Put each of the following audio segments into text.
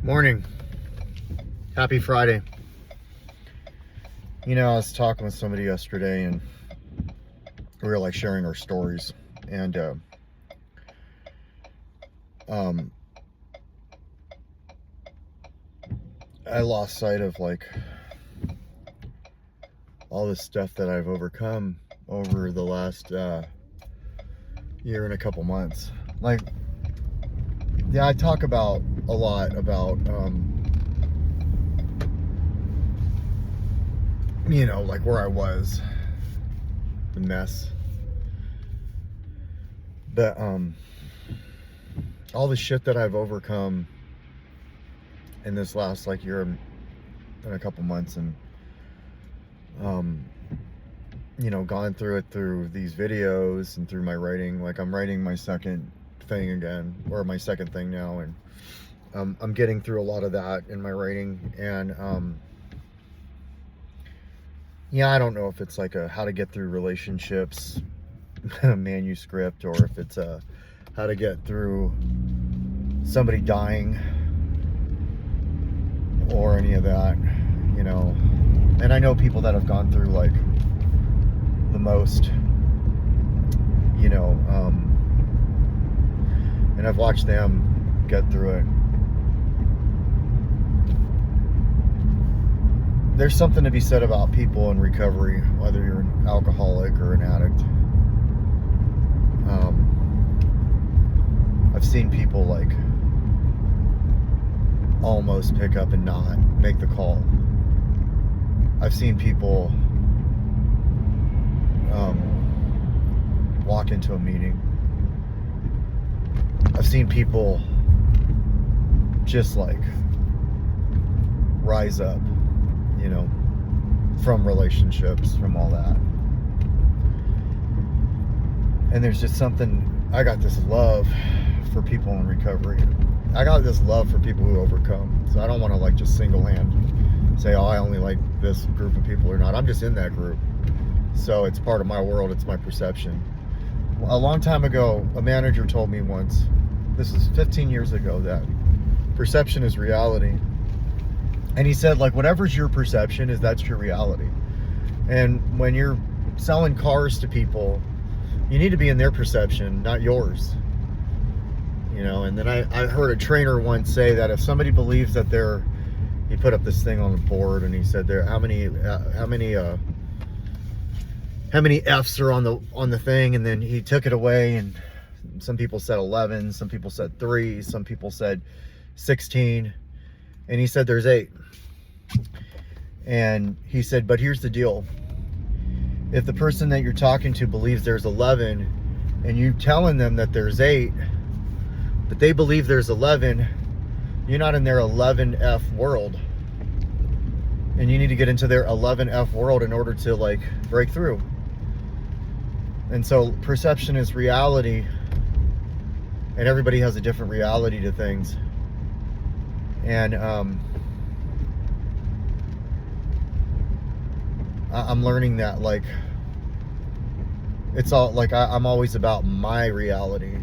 Morning. Happy Friday. You know, I was talking with somebody yesterday and we were like sharing our stories, and I lost sight of like all this stuff that I've overcome over the last year and a couple months. Like, yeah, I talk about a lot about you know, like where I was, the mess, but all the shit that I've overcome in this last like year and a couple months, and you know, gone through it through these videos and through my writing. Like, I'm writing my second thing again, or my second thing now, and I'm getting through a lot of that in my writing. And yeah, I don't know if it's like a how to get through relationships manuscript, or if it's a how to get through somebody dying, or any of that, you know. And I know people that have gone through like the most, you know, and I've watched them get through it. There's something to be said about people in recovery, whether you're an alcoholic or an addict. I've seen people like almost pick up and not make the call. I've seen people walk into a meeting. I've seen people just like rise up, you know, from relationships, from all that. And there's just something, I got this love for people in recovery. I got this love for people who overcome. So I don't want to like just single hand say, oh, I only like this group of people or not. I'm just in that group. So it's part of my world, it's my perception. A long time ago, a manager told me once, this is 15 years ago, that perception is reality. And he said, like, whatever's your perception that's your reality. And when you're selling cars to people, you need to be in their perception, not yours. You know, and then I heard a trainer once say that if somebody believes that he put up this thing on the board, and he said how many F's are on the thing, and then he took it away, and some people said 11, some people said 3, some people said 16, and he said there's 8. And he said, but here's the deal. If the person that you're talking to believes there's 11, and you telling them that there's 8, but they believe there's 11, you're not in their 11F world. And you need to get into their 11F world in order to like break through. And so perception is reality, and everybody has a different reality to things. And I'm learning that, like, it's all like I'm always about my reality,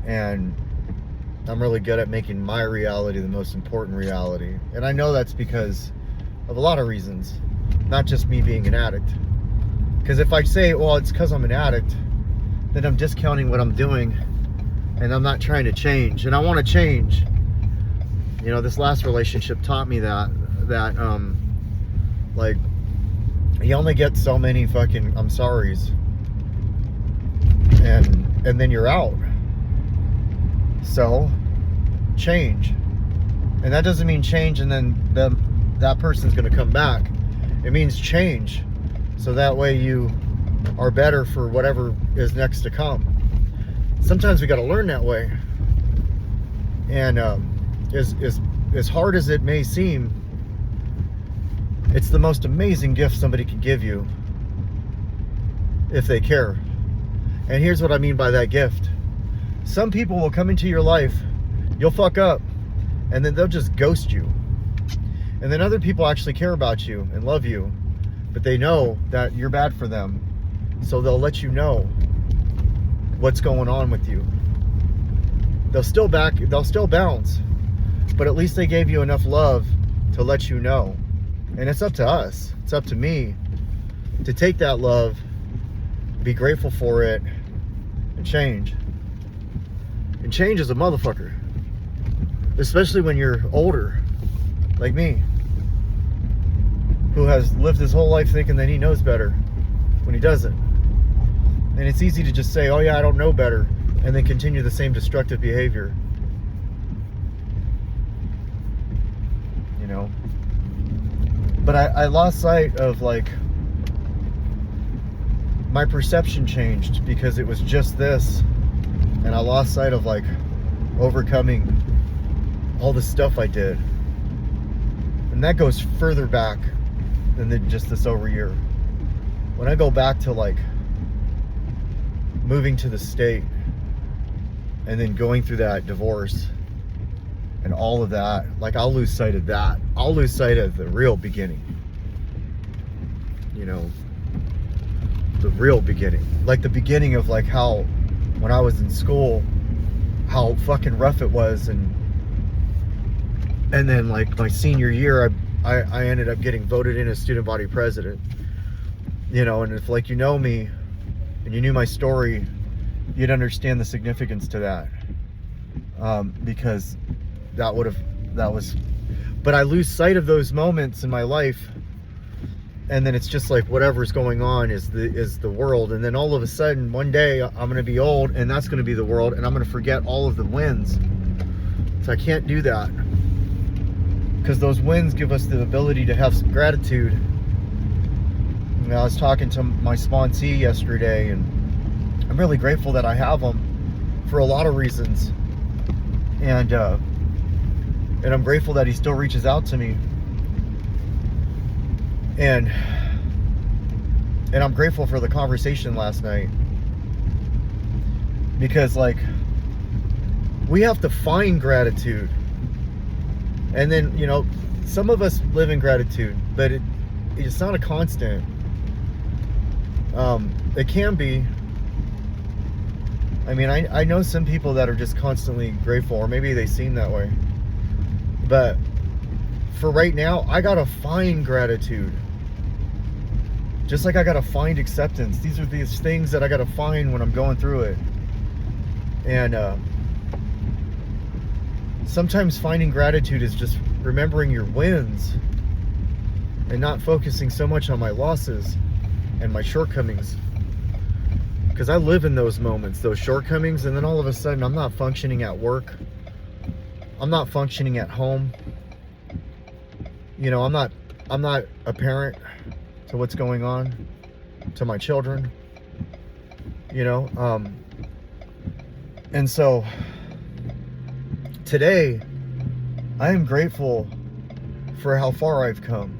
and I'm really good at making my reality the most important reality. And I know that's because of a lot of reasons, not just me being an addict. Because if I say, well, it's because I'm an addict, then I'm discounting what I'm doing, and I'm not trying to change. And I want to change. You know, this last relationship taught me that like, you only get so many fucking I'm sorry's, and then you're out. So change. And that doesn't mean change and then that person's going to come back. It means change, so that way you are better for whatever is next to come. Sometimes we got to learn that way. And as hard as it may seem, it's the most amazing gift somebody can give you if they care. And here's what I mean by that gift. Some people will come into your life, you'll fuck up, and then they'll just ghost you. And then other people actually care about you and love you, but they know that you're bad for them. So they'll let you know what's going on with you. they'll still bounce, but at least they gave you enough love to let you know. And it's up to us, it's up to me to take that love, be grateful for it, and change. And change is a motherfucker, especially when you're older, like me, who has lived his whole life thinking that he knows better when he doesn't. And it's easy to just say, oh yeah, I don't know better, and then continue the same destructive behavior. You know? But I lost sight of, like, my perception changed because it was just this, and I lost sight of, like, overcoming all the stuff I did. And that goes further back than just this over year. When I go back to, like, moving to the state and then going through that divorce and all of that, like, I'll lose sight of that. I'll lose sight of the real beginning. You know, the real beginning. Like the beginning of, like, how when I was in school, how fucking rough it was, and then, like, my senior year, I ended up getting voted in as student body president. You know, and if, like, you know me and you knew my story, you'd understand the significance to that. Because that was, but I lose sight of those moments in my life, and then it's just like whatever's going on is the world. And then all of a sudden, one day I'm going to be old, and that's going to be the world, and I'm going to forget all of the wins. So I can't do that, because those wins give us the ability to have some gratitude. You know, I was talking to my sponsee yesterday, and I'm really grateful that I have him for a lot of reasons. And I'm grateful that he still reaches out to me. And I'm grateful for the conversation last night. Because, like, we have to find gratitude. And then, you know, some of us live in gratitude, but it's not a constant. It can be. I mean, I know some people that are just constantly grateful, or maybe they seem that way. But for right now, I gotta find gratitude. Just like I gotta find acceptance. These are these things that I gotta find when I'm going through it. And sometimes finding gratitude is just remembering your wins and not focusing so much on my losses and my shortcomings. Because I live in those moments, those shortcomings, and then all of a sudden I'm not functioning at work. I'm not functioning at home. You know, I'm not a parent to what's going on to my children. You know, and so today I am grateful for how far I've come.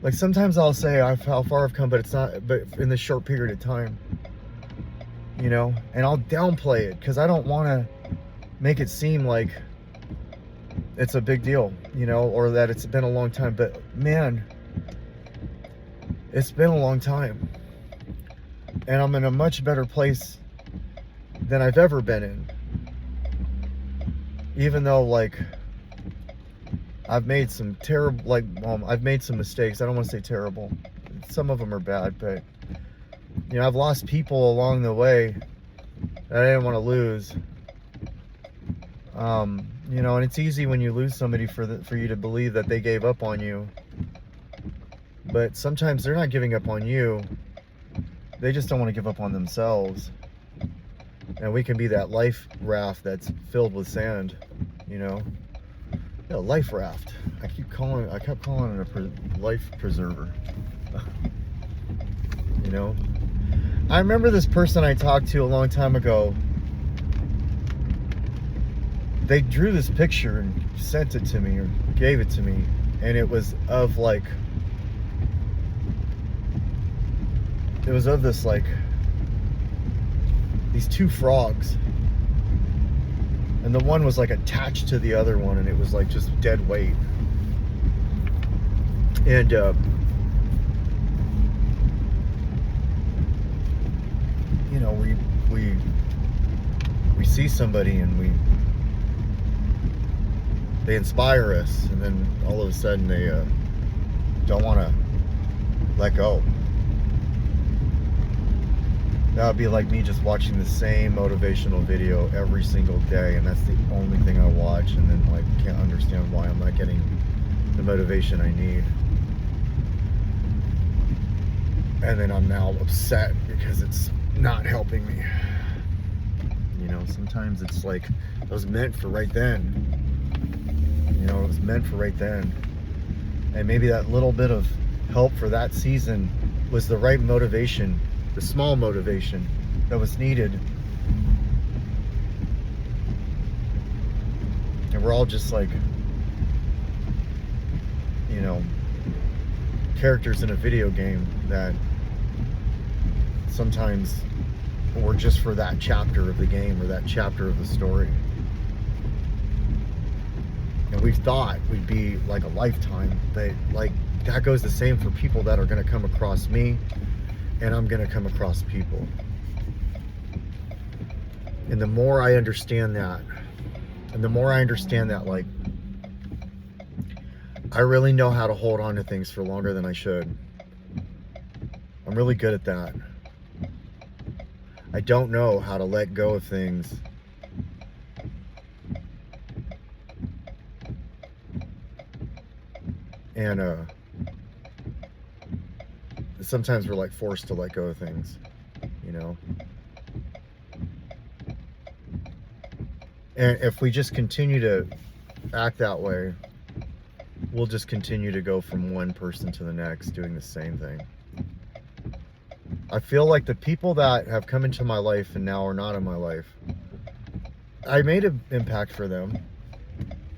Like, sometimes I'll say how far I've come, but it's not, but in this short period of time, you know, and I'll downplay it because I don't want to make it seem like it's a big deal, you know, or that it's been a long time. But man, it's been a long time, and I'm in a much better place than I've ever been in. Even though, like, I've made some terrible, like, I've made some mistakes. I don't want to say terrible. Some of them are bad, but, you know, I've lost people along the way that I didn't want to lose. You know, and it's easy when you lose somebody for you to believe that they gave up on you. But sometimes they're not giving up on you. They just don't want to give up on themselves. And we can be that life raft that's filled with sand, you know. Yeah, life raft. I kept calling it a life preserver. You know, I remember this person I talked to a long time ago. They drew this picture and sent it to me, or gave it to me, and it was of, like, it was of this, like, these two frogs. And the one was, like, attached to the other one, and it was, like, just dead weight. And you know, we we see somebody and they inspire us, and then all of a sudden they don't want to let go. That would be like me just watching the same motivational video every single day, and that's the only thing I watch, and then like can't understand why I'm not getting the motivation I need. And then I'm now upset because it's not helping me. You know, sometimes it's like it was meant for right then. You know, it was meant for right then. And maybe that little bit of help for that season was the right motivation, the small motivation that was needed. And we're all just like, you know, characters in a video game that sometimes were just for that chapter of the game or that chapter of the story. And we thought we'd be like a lifetime, but like that goes the same for people that are going to come across me, and I'm going to come across people. And the more I understand that, like I really know how to hold on to things for longer than I should. I'm really good at that. I don't know how to let go of things and sometimes we're like forced to let go of things, you know. And if we just continue to act that way, we'll just continue to go from one person to the next doing the same thing. I feel like the people that have come into my life and now are not in my life, I made an impact for them.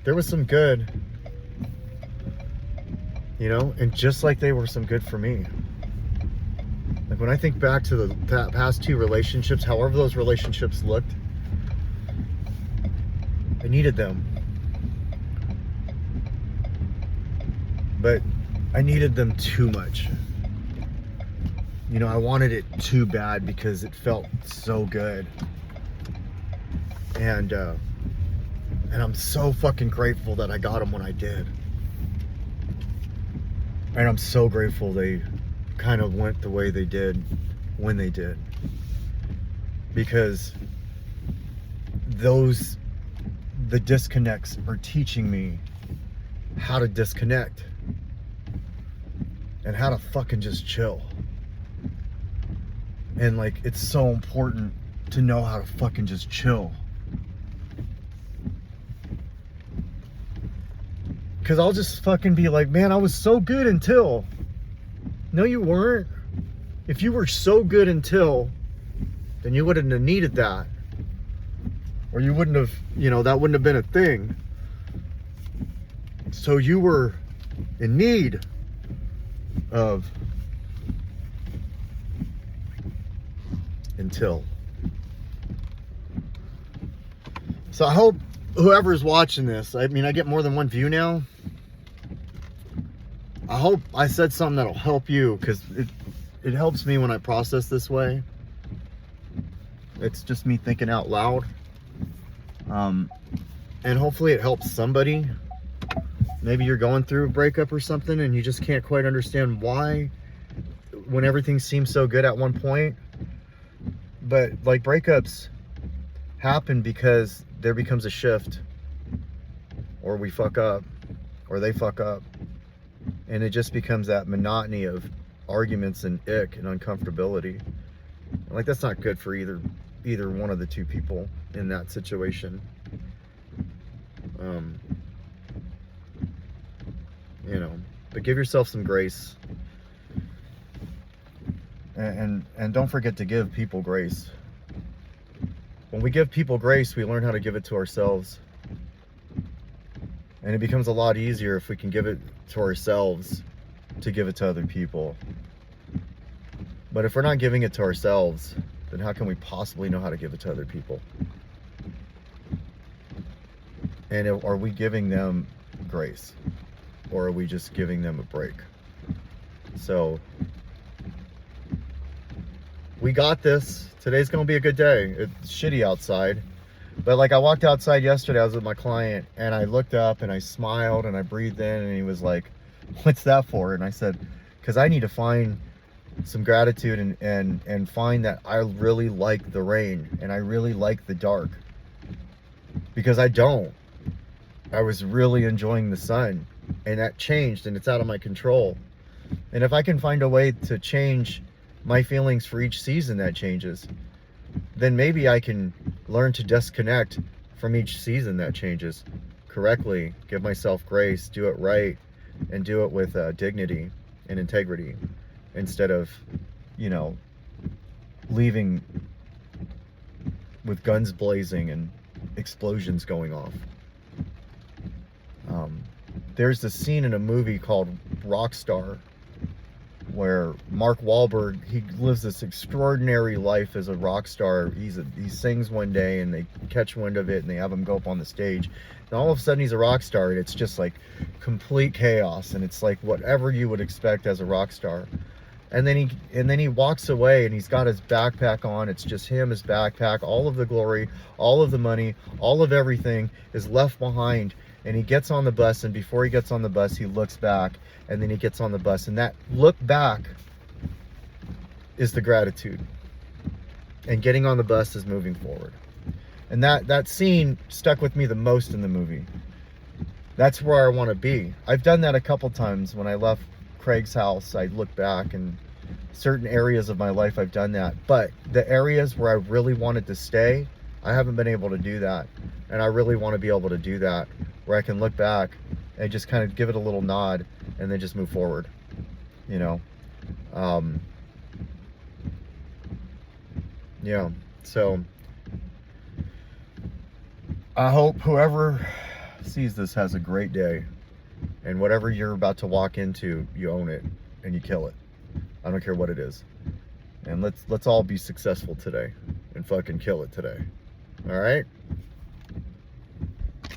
There was some good, you know, and just like they were some good for me. Like when I think back to the past 2 relationships, however those relationships looked, I needed them. But I needed them too much. You know, I wanted it too bad because it felt so good. And I'm so fucking grateful that I got them when I did. And I'm so grateful they kind of went the way they did when they did. Because the disconnects are teaching me how to disconnect and how to fucking just chill. And like, it's so important to know how to fucking just chill. Cause I'll just fucking be like, man, I was so good until. No, you weren't. If you were so good until, then you wouldn't have needed that. Or you wouldn't have, you know, that wouldn't have been a thing. So you were in need of until. So I hope whoever's watching this, I mean, I get more than one view now. I hope I said something that'll help you, because it helps me when I process this way. It's just me thinking out loud. And hopefully it helps somebody. Maybe you're going through a breakup or something and you just can't quite understand why when everything seems so good at one point. But like, breakups happen because there becomes a shift, or we fuck up, or they fuck up, and it just becomes that monotony of arguments and ick and uncomfortability. And like, that's not good for either one of the two people in that situation. You know, but give yourself some grace, and don't forget to give people grace. When we give people grace, we learn how to give it to ourselves. And it becomes a lot easier if we can give it to ourselves to give it to other people. But if we're not giving it to ourselves, then how can we possibly know how to give it to other people? And are we giving them grace? Or are we just giving them a break? So, we got this. Today's gonna be a good day. It's shitty outside. But like I walked outside yesterday, I was with my client, and I looked up and I smiled and I breathed in, and he was like, "What's that for?" And I said, "Because I need to find some gratitude and find that I really like the rain and I really like the dark, because I don't. I was really enjoying the sun, and that changed, and it's out of my control. And if I can find a way to change my feelings for each season that changes, then maybe I can learn to disconnect from each season that changes correctly, give myself grace, do it right, and do it with dignity and integrity, instead of, you know, leaving with guns blazing and explosions going off. There's this scene in a movie called Rockstar where Mark Wahlberg, he lives this extraordinary life as a rock star. He sings one day and they catch wind of it and they have him go up on the stage, and all of a sudden he's a rock star, and it's just like complete chaos, and it's like whatever you would expect as a rock star. And then he walks away, and he's got his backpack on. It's just him, his backpack, all of the glory, all of the money, all of everything is left behind. And he gets on the bus, and before he gets on the bus, he looks back, and then he gets on the bus. And that look back is the gratitude. And getting on the bus is moving forward. And that scene stuck with me the most in the movie. That's where I want to be. I've done that a couple times. When I left Craig's house, I looked back, and certain areas of my life I've done that. But the areas where I really wanted to stay, I haven't been able to do that. And I really want to be able to do that, where I can look back and just kind of give it a little nod and then just move forward, you know. Yeah, so I hope whoever sees this has a great day, and whatever you're about to walk into, you own it and you kill it. I don't care what it is. And let's all be successful today and fucking kill it today. All right?